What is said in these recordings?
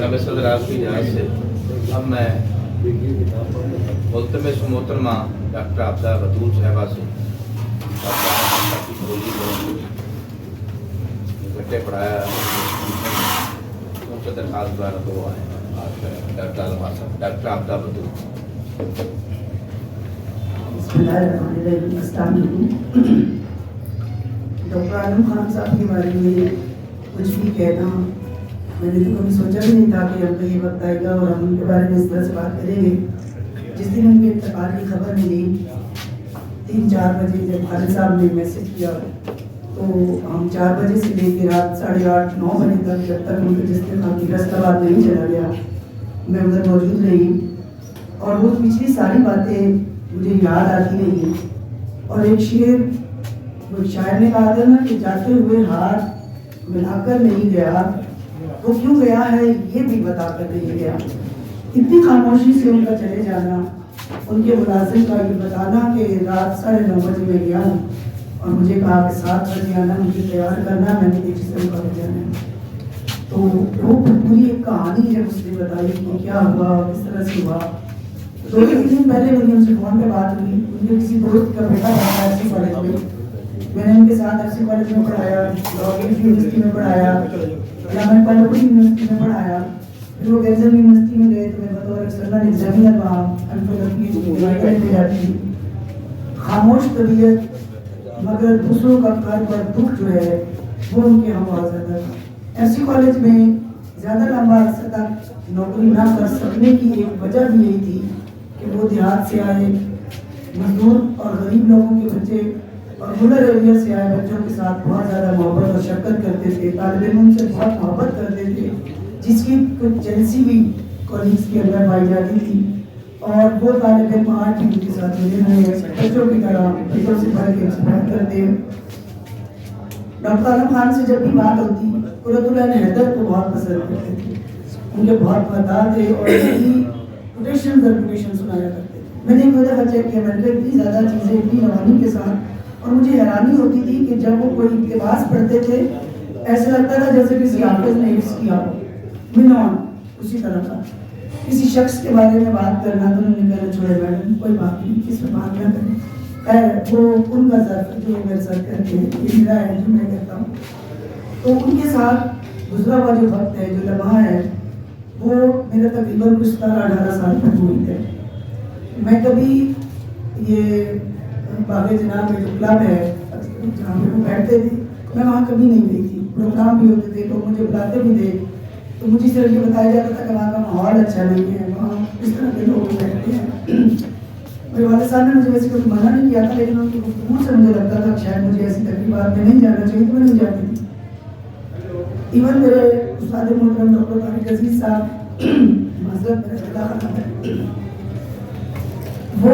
जनाब सदर आप की इजाज़त से अब मैं मुल्तमिस मोहतरमा डॉक्टर आबदा बतूल साहबा से इकट्ठे पढ़ाया उनसे दरखास्त द्वारा दो आए डॉक्टर आबदा बतूल। डॉक्टर आलम खान साहब के बारे में कुछ भी कहना मैंने तो कभी सोचा भी नहीं था कि हमको ये वक्त आएगा और हम उनके बारे में इस तरह से बात करेंगे। जिस दिन उनके इंतकाल की खबर मिली 3-4 बजे जब खालिद साहब ने मैसेज किया तो हम 4 बजे से लेकर रात 8:30-9 बजे तक जब तक उनके जिसने कहा कि फैसलाबाद नहीं चला गया मैं उधर मौजूद रही और वो पिछली सारी बातें मुझे याद आती रही। और एक शेर वो शायर ने कहा था ना कि जाते हुए हाथ मिलाकर नहीं गया वो क्यों गया है ये भी बताकर नहीं गया। इतनी खामोशी से उनका चले जाना, उनके मुलाजिम का ये बताना कि रात 9:30 बजे में गया और मुझे कहा कि 7 बजे आना, मुझे तैयार करना, मैंने पीछे से उनका जाना। तो वो पूरी एक कहानी है उसने बताई कि क्या हुआ किस तरह से हुआ। 2-3 दिन पहले मेरी उनसे फ़ोन पे बात हुई। उनके किसी दोस्त का बेटा था एफसी कॉलेज में, मैंने उनके साथ एफसी कॉलेज में पढ़ाया, यूनिवर्सिटी में पढ़ाया, मैं कोलकाता यूनिवर्सिटी में पढ़ाया। फिर वो गैजल यूनिवर्सिटी में गए तो मैं बतौर एक्सटर्नल एग्जामिनर वहाँ पे जाती थी। खामोश तबीयत मगर दूसरों का घर पर दुख जो है वो उनके हम बहुत ज़्यादा था। एफसी कॉलेज में ज़्यादा लंबा अरसा तक नौकरी ना कर सकने की एक वजह भी यही थी कि वो देहात से आए मजदूर और गरीब लोगों के बच्चे और रूरल एरिया से आए बच्चों के साथ बहुत ज़्यादा मोहब्बत और शफकत करते थे। तालिब इल्म से बहुत मोहब्बत करते थे जिसकी कुछ जेलसी भी कॉलेज के अंदर पाई जाती थी। और वो तालिब इल्म आज भी उनके साथ मिले हुए बच्चों की तरह बच्चों से भर के बात करते हैं। डॉक्टर आलम खान से जब भी बात होती कुरतुल्लाह हैदर को बहुत पसंद करते थे, उनके बहुत मदार थे और कोटेशन सुनाया करते थे। मैंने एक दफ़ा चेक किया, मैंने इतनी ज़्यादा चीज़ें इतनी रवानी के साथ, और मुझे हैरानी होती थी कि जब वो कोई इक़्तिबास पढ़ते थे ऐसा लगता था जैसे किसी हाफिज़ ने हिफ्ज़ किया हो, मिनॉन उसी तरह का। किसी शख्स के बारे में बात करना तो उन्होंने कहना छोड़े मैडम कोई बात नहीं, किस पर बात ना करें। खैर वो उनका ज़र्फ जो मेरे साथ करके ये मेरा है जो मैं कहता हूँ। तो उनके साथ गुजरा हुआ जो वक्त है, जो लम्हा है, वो मेरा तकरीबन कुछ 17-18 साल तक हुई थे। मैं कभी ये बागे जनाब में जो क्लब है जहाँ पे वो बैठते थे मैं वहाँ कभी नहीं गई थी। प्रोग्राम भी होते थे तो मुझे बुलाते भी थे, तो मुझे सिर्फ ये बताया जाता था कि वहाँ का माहौल अच्छा नहीं है, वहाँ इस तरह के लोग बैठते हैं। मेरे वाले साहब ने मुझे वैसे कभी मना नहीं किया था, लेकिन उनकी गुफ्तगू से मुझे लगता था शायद मुझे ऐसी तकरीबात में नहीं जाना चाहिए, तो मैं नहीं जाती थी। इवन मेरे उस्ताद मोहतरम डॉक्टर तारिक अजीज साहब वो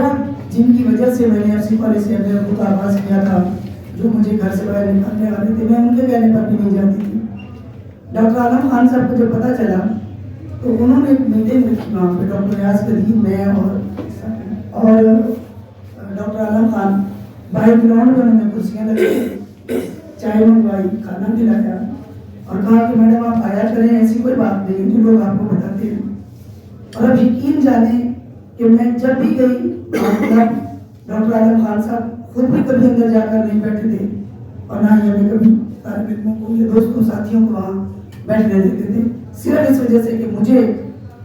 जिनकी वजह से मैंने एफसी कॉलेज से अपने अबू का आगाज़ किया था, जो मुझे घर से बाहर निकालने वाले थे, मैं उनके कहने पर भी नहीं जाती थी। डॉक्टर आलम खान साहब को जब पता चला तो उन्होंने एक मीटिंग रखी वहाँ पे, डॉक्टर रियाज कदीम, मैं और डॉक्टर आलम खान बाहर ग्राउंड में उन्होंने कुर्सियाँ लगाई, चाय मंगवाई, खाना खिलाया और कहा कि मैडम आप आया करें, ऐसी कोई बात नहीं जो लोग आपको बताते हैं। और अब यकीन जाने कि मैं जब भी गई डॉक्टर आलम खान साहब खुद भी कभी अंदर जाकर नहीं बैठे थे और ना ही हमें कभी तालिब इल्मों को या दोस्तों साथियों को वहाँ बैठने देते थे, सिर्फ इस वजह से कि मुझे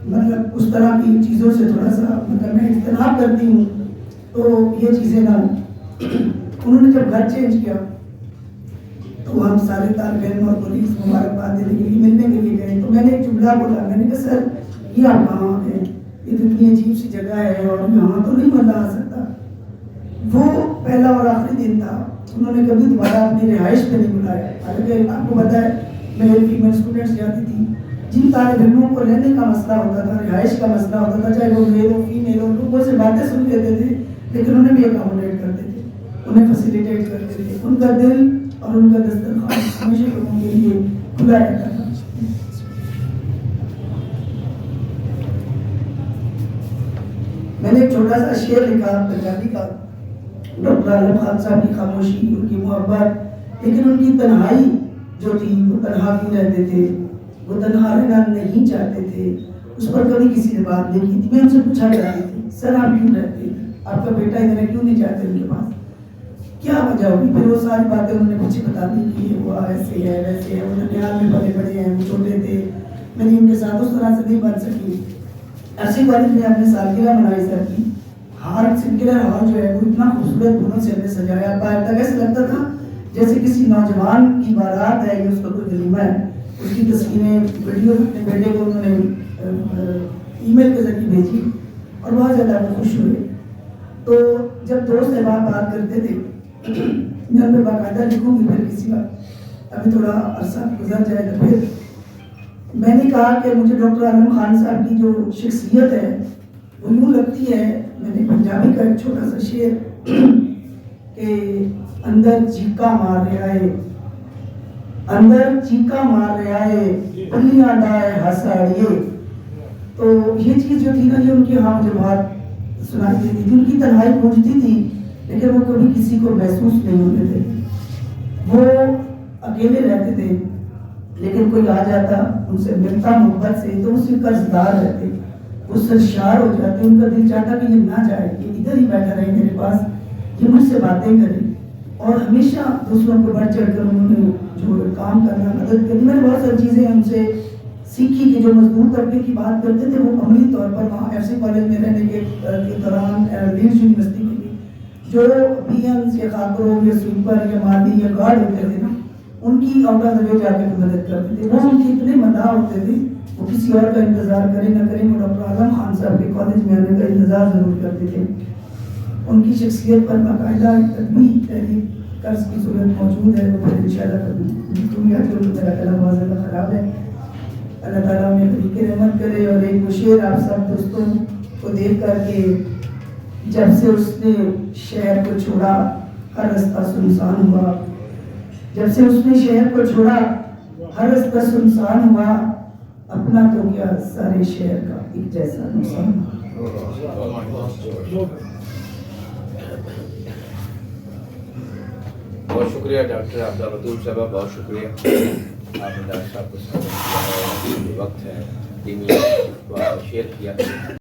मतलब उस तरह की चीज़ों से थोड़ा सा मतलब मैं इज्तनाब करती हूँ तो ये चीज़ें ना हो। उन्होंने जब घर चेंज किया तो हम सारे तालिब इल्म और पुलिस मुबारकबाद देने के लिए मिलने के लिए गए। तो मैंने एक जुमला बोला, मैंने कहा सर ये आप कहाँ हैं, ये तो इतनी अजीब सी जगह है और यहाँ तो नहीं मज़ा आ सकता। वो पहला और आखिरी दिन था, उन्होंने कभी दोबारा अपनी रिहाइश पे नहीं बुलाया। हालांकि आपको पता है मेरे फीमेल स्टूडेंट्स जाती थी, जिन तालिब इल्मों को रहने का मसला होता था, रिहाइश का मसला होता था, चाहे वो मेल हो फीमेल हो, लोगों से बातें सुन लेते थे लेकिन उन्हें भी अकोमोडेट करते थे, उन्हें फैसिलिटेट करते थे। उनका दिल और उनका दस्तरखान हमेशा लोगों के लिए खुला रहता था। मैंने एक छोटा सा शेर लिखा पंजाबी का, डॉक्टर आलम खान साहब की खामोशी, उनकी मोहब्बत, लेकिन उनकी तन्हाई जो थी वो तन्हा क्यों रहते थे। وہ تنہا رہنا نہیں چاہتے تھے. اس پر کبھی کسی نے بات نہیں کی تھی. میں ان سے پوچھا کرتی تھی سر آپ کیوں رہتے ہیں, آپ کا بیٹا ادھر ہے, کیوں نہیں جاتے ان کے پاس, کیا وجہ ہوگی؟ پھر وہ ساری باتیں انہوں نے مجھے بتا دی کہ یہ ہوا ایسے ہے ویسے ہے, وہ ننیال میں بڑے بڑے ہیں, وہ چھوٹے تھے, میں نے ان کے ساتھ اس طرح سے نہیں بن سکی. ایسی کالج میں اپنے سالگرہ منائی سر کی, ہار سرکلر ہال جو ہے وہ اتنا خوبصورت پھولوں سے ہمیں سجایا, باہر تک ایسا لگتا تھا جیسے کسی نوجوان کی بارات ہے یا اس کا کوئی ولیمہ ہے. اس کی تصویریں ویڈیو اپنے بیٹے کو انہوں نے ای میل کے ذریعے بھیجی اور بہت زیادہ وہ خوش ہوئے. تو جب دوست احباب بات کرتے تھے میں ان پہ باقاعدہ لکھوں گی, پھر کسی وقت ابھی تھوڑا عرصہ گزر جائے تو پھر میں نے کہا کہ مجھے ڈاکٹر عالم خان صاحب کی جو شخصیت ہے وہ یوں لگتی ہے, میں نے پنجابی کا ایک چھوٹا سا شعر کہ اندر چیکا مار رہا ہے, اندر چیکا مار رہا ہے, پلیاں ڈائے ہساڑیے. تو یہ چیز جو تھی نا یہ ان کی ہاں مجھے بہت سنائی دیتی تھی. ان کی تنہائی پہنچتی تھی لیکن وہ کبھی کسی کو محسوس نہیں ہوتے تھے. وہ اکیلے رہتے تھے لیکن کوئی آ جاتا ان سے ملتا محبت سے تو اس سے قرض دار رہتے, وہ سرشار ہو جاتے. ان کا دل چاہتا کہ یہ نہ جائے, یہ ادھر ہی بیٹھا رہے میرے پاس, یہ مجھ سے باتیں کرے. اور ہمیشہ دوسروں کو بڑھ چڑھ کر انہوں نے جو کام کرنا, مدد کرنی. میں نے بہت ساری چیزیں ان سے سیکھی کہ جو مزدور طبقے کی بات کرتے تھے وہ عملی طور پر وہاں ایف سی کالج میں رہنے کے دوران لیڈس یونیورسٹی میں بھی جو پی ایمز یا خاکروں یا سویپر یا مالی یا گارڈ ہوتے تھے نا ان کی آؤٹ آف دا وے جا کے مدد کرتے تھے. وہ ان کے اتنے مداح ہوتے تھے, وہ کسی اور کا انتظار کریں نہ کریں, وہ ڈاکٹر عالم خان صاحب کے کالج میں آنے کا انتظار ضرور کرتے تھے. ان کی شخصیت پر باقاعدہ ادبی تحریر قرض کی صورت موجود ہے. وہ پھر انشاءاللہ دنیا جو میرا کلام بہت زیادہ خراب ہے, اللہ تعالیٰ میں طریق رحمت کرے. اور ایک وہ شعر آپ سب دوستوں کو دیکھ کر کے جب سے اس نے شہر کو چھوڑا ہر رستہ سنسان ہوا, جب سے اس نے شہر کو چھوڑا ہر رستہ سنسان ہوا, اپنا تو کیا سارے شہر کا ایک جیسا نقصان ہوا. بہت شکریہ ڈاکٹر عبدالودود صاحب, بہت شکریہ. آپ نے ڈاکٹر صاحب کو وقت ہے شیئر کیا.